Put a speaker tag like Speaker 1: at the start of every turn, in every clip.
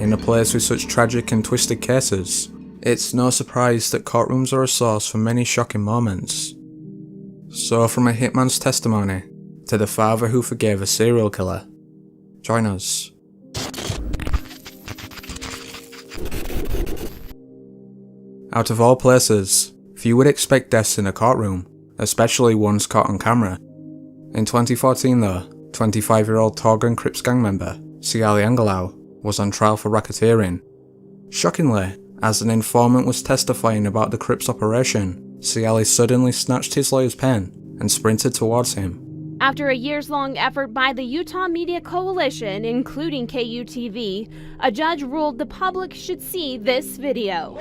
Speaker 1: in a place with such tragic and twisted cases, it's no surprise that courtrooms are a source for many shocking moments. So from a hitman's testimony to the father who forgave a serial killer, join us. Out of all places, few would expect deaths in a courtroom, especially ones caught on camera. In 2014 though, 25-year-old Torgun Crips gang member Siale Angalau was on trial for racketeering. Shockingly, as an informant was testifying about the Crips operation, Siale suddenly snatched his lawyer's pen and sprinted towards him.
Speaker 2: After a years-long effort by the Utah Media Coalition, including KUTV, a judge ruled the public should see this video.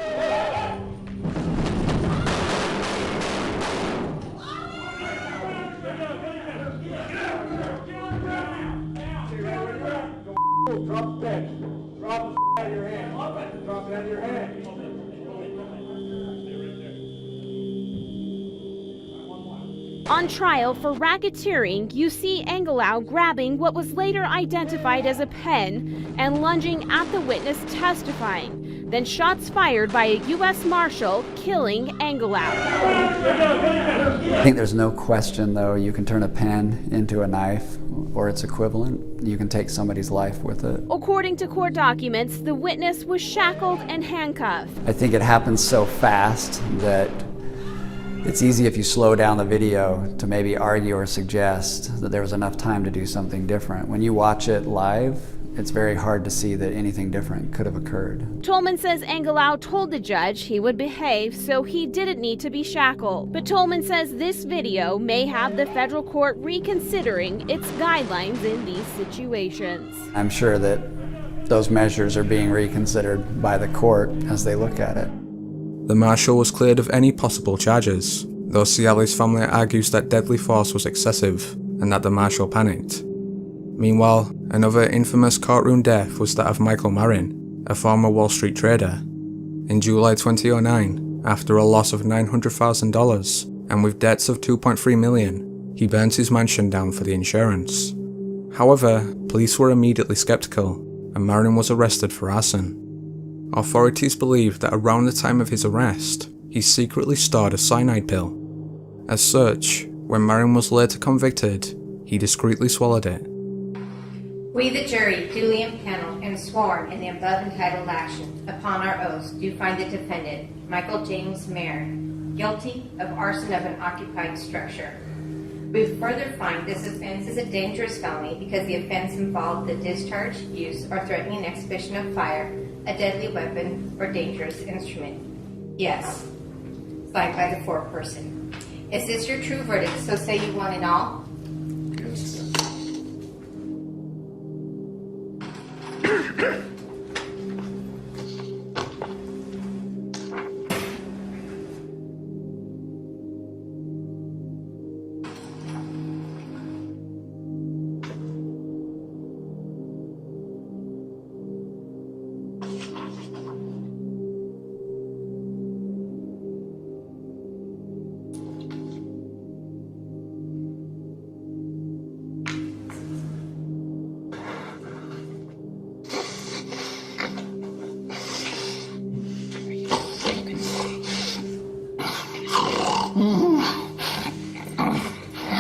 Speaker 3: Drop the pen. Drop the out of your hand. Drop it out of your hand.
Speaker 2: On trial for racketeering, you see Angalau grabbing what was later identified as a pen and lunging at the witness testifying. Then shots fired by a U.S. Marshal, killing Angalau.
Speaker 4: I think there's no question, though, you can turn a pen into a knife or its equivalent. You can take somebody's life with it.
Speaker 2: According to court documents, the witness was shackled and handcuffed.
Speaker 4: I think it happens so fast that it's easy if you slow down the video to maybe argue or suggest that there was enough time to do something different. When you watch it live, it's very hard to see that anything different could have occurred.
Speaker 2: Tolman says Angalau told the judge he would behave, so he didn't need to be shackled. But Tolman says this video may have the federal court reconsidering its guidelines in these situations.
Speaker 4: I'm sure that those measures are being reconsidered by the court as they look at it.
Speaker 1: The marshal was cleared of any possible charges, though Siale's family argues that deadly force was excessive and that the marshal panicked. Meanwhile, another infamous courtroom death was that of Michael Marin, a former Wall Street trader. In July 2009, after a loss of $900,000 and with debts of $2.3 million, he burnt his mansion down for the insurance. However, police were immediately skeptical, and Marin was arrested for arson. Authorities believe that around the time of his arrest, he secretly stored a cyanide pill. As such, when Marin was later convicted, he discreetly swallowed it.
Speaker 5: We, the jury, duly impaneled and sworn in the above entitled action, upon our oaths, do find the defendant, Michael James Marin, guilty of arson of an occupied structure. We further find this offense is a dangerous felony because the offense involved the discharge, use, or threatening exhibition of fire, a deadly weapon, or dangerous instrument. Yes, signed by the foreperson. Is this your true verdict? So say you want it all?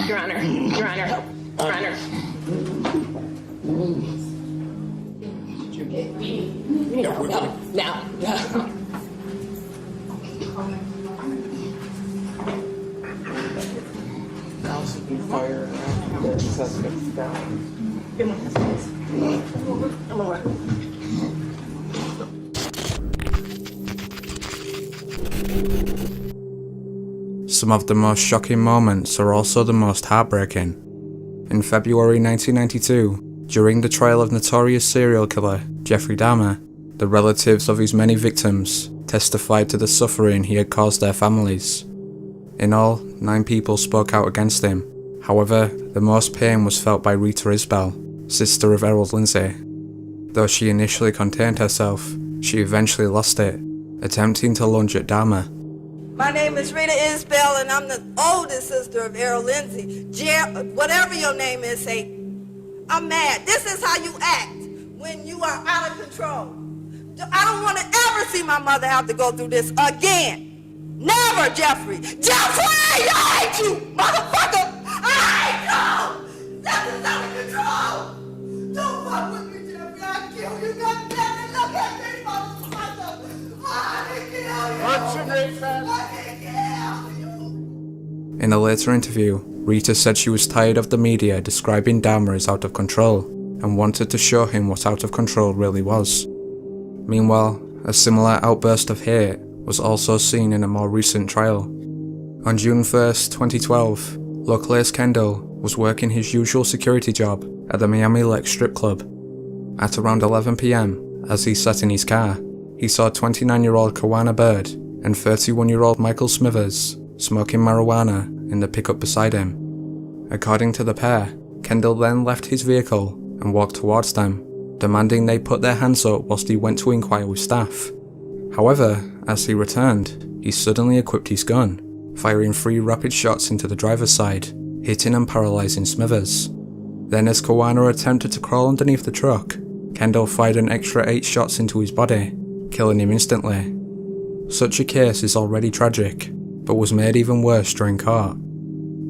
Speaker 6: Your Honor, Your Honor, Your Honor. Now. Now seeking fire after suspects down. I'm over.
Speaker 1: Some of the most shocking moments are also the most heartbreaking. In February 1992, during the trial of notorious serial killer Jeffrey Dahmer, the relatives of his many victims testified to the suffering he had caused their families. In all, 9 people spoke out against him. However, the most pain was felt by Rita Isbell, sister of Errol Lindsay. Though she initially contained herself, she eventually lost it, attempting to lunge at Dahmer.
Speaker 7: My name is Rita Isbell, and I'm the oldest sister of Errol Lindsay. Whatever your name is, say, I'm mad. This is how you act when you are out of control. I don't want to ever see my mother have to go through this again. Never, Jeffrey. Jeffrey, I hate you, motherfucker. I hate you. That is out of control. Don't fuck with me, Jeffrey. I'll kill you. God damn it. Look at me, motherfucker. I can kill you.
Speaker 3: What's your name, man?
Speaker 7: I can kill you.
Speaker 1: In a later interview, Rita said she was tired of the media describing Dahmer as out of control and wanted to show him what out of control really was. Meanwhile, a similar outburst of hate was also seen in a more recent trial. On June 1st, 2012, Luclace Kendall was working his usual security job at the Miami Lakes strip club. At around 11 PM, as he sat in his car, he saw 29-year-old Kawana Bird and 31-year-old Michael Smithers smoking marijuana in the pickup beside him. According to the pair, Kendall then left his vehicle and walked towards them, demanding they put their hands up whilst he went to inquire with staff. However, as he returned, he suddenly equipped his gun, firing 3 rapid shots into the driver's side, hitting and paralysing Smithers. Then as Kawana attempted to crawl underneath the truck, Kendall fired an extra 8 shots into his body, killing him instantly. Such a case is already tragic, but was made even worse during court.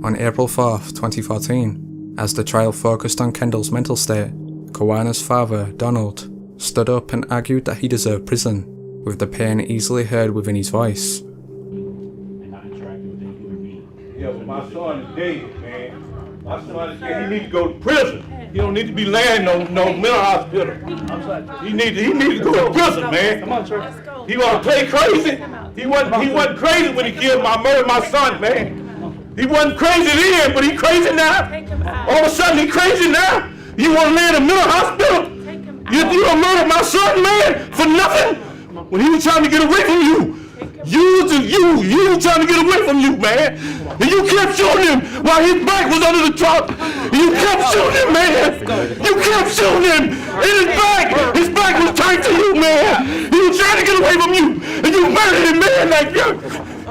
Speaker 1: On April 4th, 2014, as the trial focused on Kendall's mental state, Kawana's father, Donald, stood up and argued that he deserved prison, with the pain easily heard within his voice.
Speaker 3: Yeah, but my son is dead, man. My son is dead. He needs to go to prison. He don't need to be laying no mental hospital. He need to go to prison, man. Come on, sir. He wanna play crazy. He wasn't crazy when he killed my son, man. He wasn't crazy then, but he crazy now. All of a sudden he crazy now. You wanna lay in a mental hospital? You don't murder my son, man, for nothing? When he was trying to get away from you. You were trying to get away from you, man. And you kept shooting him while his back was under the truck. You kept shooting him, man. You kept shooting him in his back. His back was turned to you, man. He was trying to get away from you. And you murdered him, man, like that.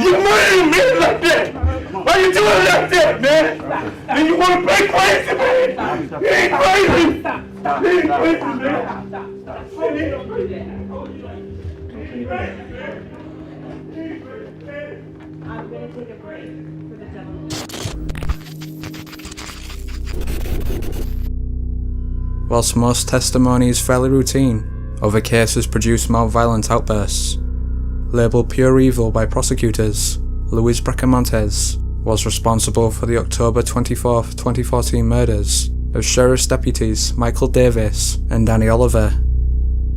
Speaker 3: You murdered him, man, like that. Why you doing it like that, man? And you want to play crazy, man? He ain't crazy. He ain't crazy, man.
Speaker 8: I'm going to take a break for the devil.
Speaker 1: Whilst most testimony is fairly routine, other cases produce more violent outbursts. Labelled pure evil by prosecutors, Luis Bracamontes was responsible for the October 24, 2014 murders of Sheriff's deputies Michael Davis and Danny Oliver.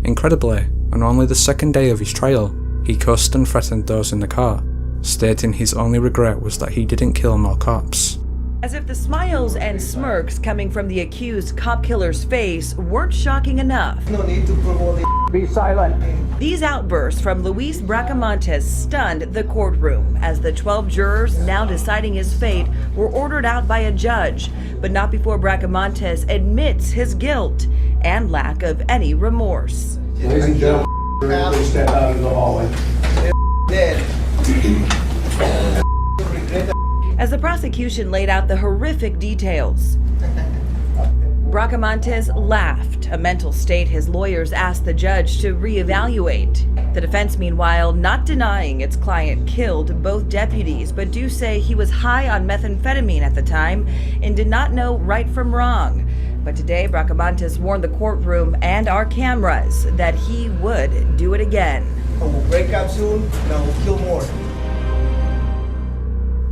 Speaker 1: Incredibly, on only the second day of his trial, he cussed and threatened those in the court, stating his only regret was that he didn't kill more cops.
Speaker 9: As if the smiles and smirks coming from the accused cop killer's face weren't shocking enough.
Speaker 6: No need to promote. Be silent.
Speaker 9: These outbursts from Luis Bracamontes stunned the courtroom as the 12 jurors now deciding his fate were ordered out by a judge, but not before Bracamontes admits his guilt and lack of any remorse.
Speaker 3: Ladies and gentlemen, please step out of the hallway.
Speaker 6: Dead.
Speaker 9: As the prosecution laid out the horrific details, Bracamontes laughed, a mental state his lawyers asked the judge to reevaluate. The defense, meanwhile, not denying its client killed both deputies, but do say he was high on methamphetamine at the time and did not know right from wrong. But today, Bracamontes warned the courtroom and our cameras that he would do it again.
Speaker 6: We'll break up soon, and I will kill more.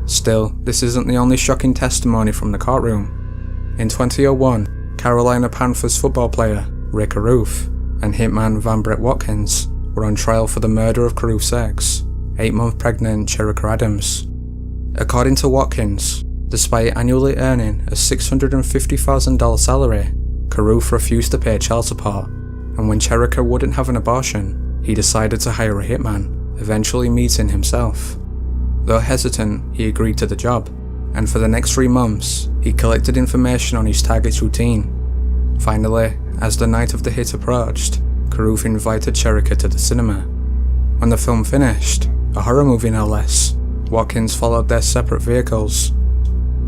Speaker 1: Still, this isn't the only shocking testimony from the courtroom. In 2001, Carolina Panthers football player Ray Caruth and hitman Van Brett Watkins were on trial for the murder of Caruth's ex, 8-month pregnant Cherika Adams. According to Watkins, despite annually earning a $650,000 salary, Caruth refused to pay child support, and when Cherika wouldn't have an abortion, he decided to hire a hitman, eventually meeting himself. Though hesitant, he agreed to the job, and for the next 3 months, he collected information on his target's routine. Finally, as the night of the hit approached, Caruth invited Cherika to the cinema. When the film finished, a horror movie no less, Watkins followed their separate vehicles.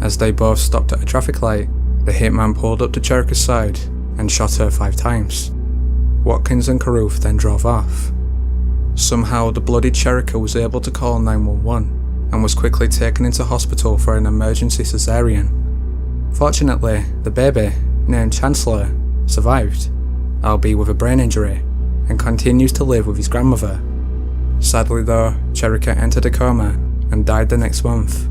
Speaker 1: As they both stopped at a traffic light, the hitman pulled up to Cherika's side and shot her 5 times. Watkins and Carruth then drove off. Somehow, the bloodied Cherokee was able to call 911 and was quickly taken into hospital for an emergency cesarean. Fortunately, the baby, named Chancellor, survived, albeit with a brain injury, and continues to live with his grandmother. Sadly though, Cherokee entered a coma and died the next month.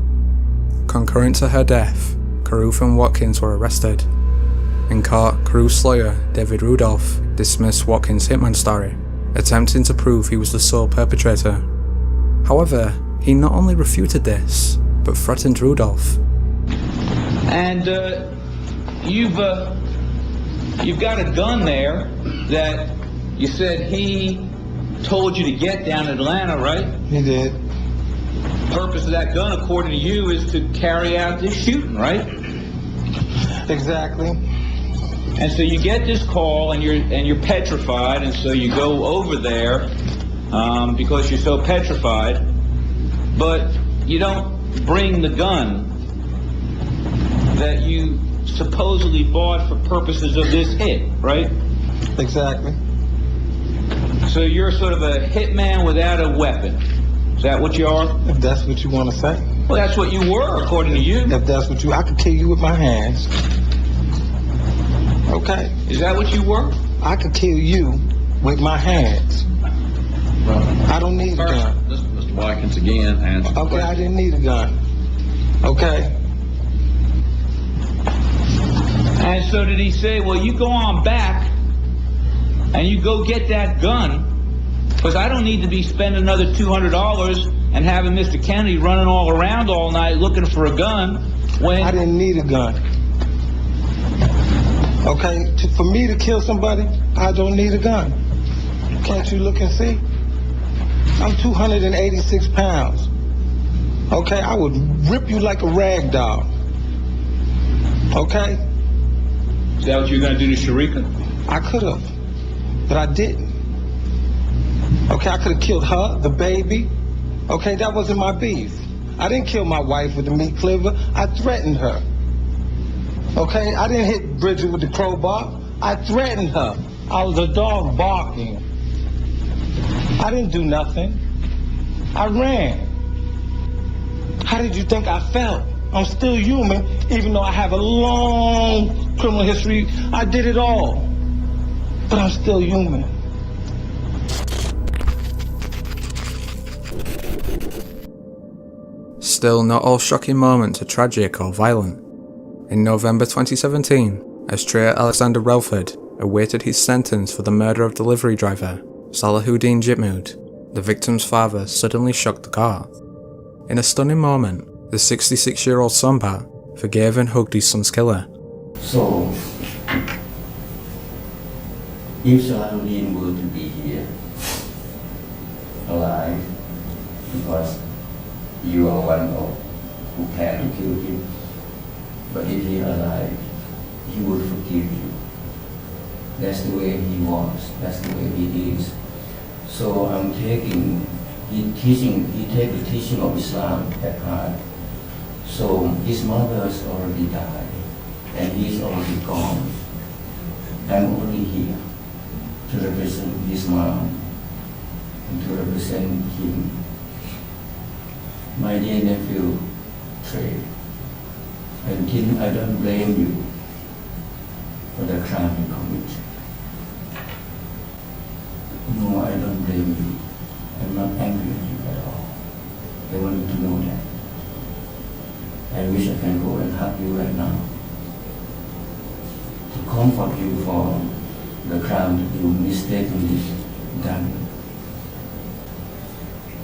Speaker 1: Concurrent to her death, Carruth and Watkins were arrested. In court, Carruth's lawyer, David Rudolph, dismissed Watkins' hitman story, attempting to prove he was the sole perpetrator. However, he not only refuted this, but threatened Rudolph.
Speaker 10: And you've got a gun there that you said he told you to get down in Atlanta, right?
Speaker 6: He did.
Speaker 10: The purpose of that gun, according to you, is to carry out this shooting, right?
Speaker 6: Exactly.
Speaker 10: And so you get this call, and you're petrified, and so you go over there because you're so petrified, but you don't bring the gun that you supposedly bought for purposes of this hit, right?
Speaker 6: Exactly.
Speaker 10: So you're sort of a hitman without a weapon. Is that what you are?
Speaker 6: If that's what you want to say.
Speaker 10: Well, that's what you were, according to you.
Speaker 6: If that's what I could kill you with my hands. Okay.
Speaker 10: Is that what you were?
Speaker 6: I could kill you with my hands. I don't need a gun.
Speaker 10: This is Mr. Watkins again.
Speaker 6: Okay, I didn't need a gun. Okay.
Speaker 10: And so did he say, well, you go on back and you go get that gun, because I don't need to be spending another $200 and having Mr. Kennedy running all around all night looking for a gun when...
Speaker 6: I didn't need a gun. Okay, for me to kill somebody, I don't need a gun. Can't you look and see? I'm 286 pounds. Okay, I would rip you like a rag doll. Okay?
Speaker 10: Is that what you're going to do to Sharika?
Speaker 6: I could have, but I didn't. Okay, I could have killed her, the baby. Okay, that wasn't my beef. I didn't kill my wife with the meat cleaver. I threatened her. Okay, I didn't hit Bridget with the crowbar. I threatened her. I was a dog barking. I didn't do nothing. I ran. How did you think I felt? I'm still human, even though I have a long criminal history. I did it all. But I'm still human.
Speaker 1: Still, not all shocking moments are tragic or violent. In November 2017, as Trey Alexander Relford awaited his sentence for the murder of delivery driver Salahuddin Jitmood, the victim's father suddenly shocked the court. In a stunning moment, the 66-year-old Sombat forgave and hugged his son's killer.
Speaker 11: So, if Salahuddin were to be here, alive, because you are one of who planned to kill him, but if he alive, he would forgive you. That's the way he was, that's the way he is. So I'm taking, he take the teaching of Islam at heart. So his mother has already died, and he's already gone. I'm only here to represent his mom and to represent him. My dear nephew, Trey, I don't blame you for the crime you commit. No, I don't blame you. I'm not angry at you at all. I want you to know that. I wish I can go and hug you right now to comfort you for the crime that you mistakenly done.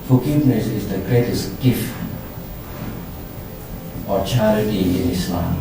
Speaker 11: Forgiveness is the greatest gift or charity in Islam.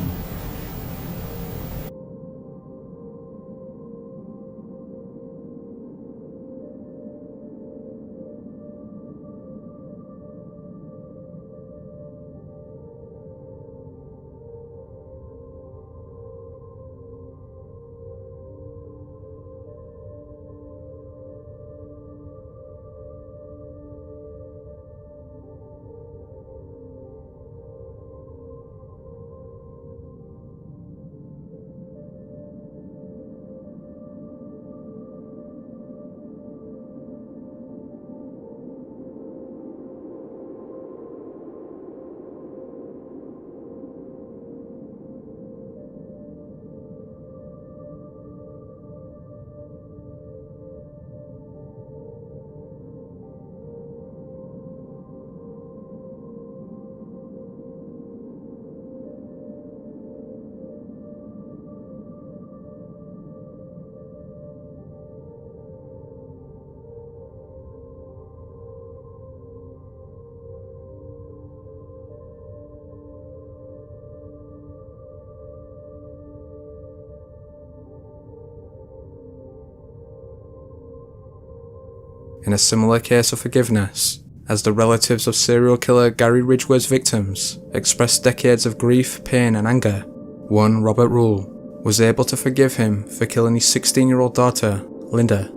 Speaker 1: in a similar case of forgiveness, as the relatives of serial killer Gary Ridgway's victims expressed decades of grief, pain and anger. One Robert Rule was able to forgive him for killing his 16-year-old daughter, Linda.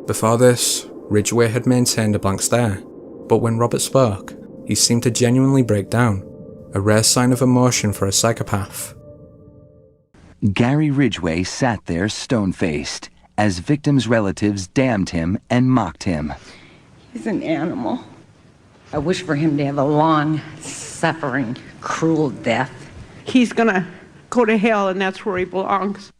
Speaker 1: Before this, Ridgway had maintained a blank stare, but when Robert spoke, he seemed to genuinely break down, a rare sign of emotion for a psychopath.
Speaker 12: Gary Ridgway sat there stone-faced as victims' relatives damned him and mocked him.
Speaker 13: He's an animal. I wish for him to have a long, suffering, cruel death.
Speaker 8: He's gonna go to hell, and that's where he belongs.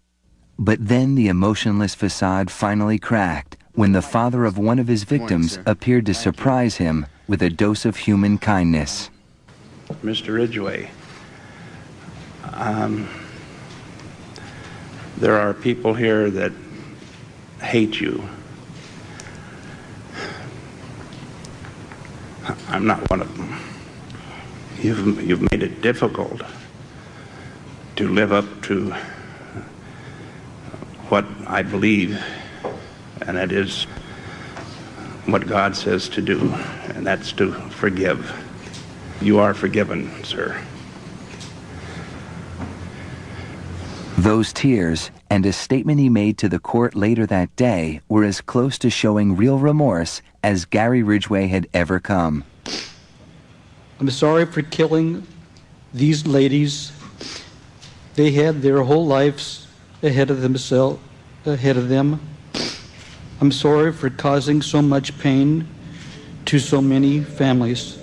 Speaker 12: But then the emotionless facade finally cracked when the father of one of his victims appeared to surprise him with a dose of human kindness.
Speaker 14: Mr. Ridgway, there are people here that hate you. I'm not one of them. You've made it difficult to live up to what I believe, and that is what God says to do, and that's to forgive. You are forgiven, sir.
Speaker 12: Those tears and a statement he made to the court later that day were as close to showing real remorse as Gary Ridgway had ever come.
Speaker 15: I'm sorry for killing these ladies. They had their whole lives ahead of them. I'm sorry for causing so much pain to so many families.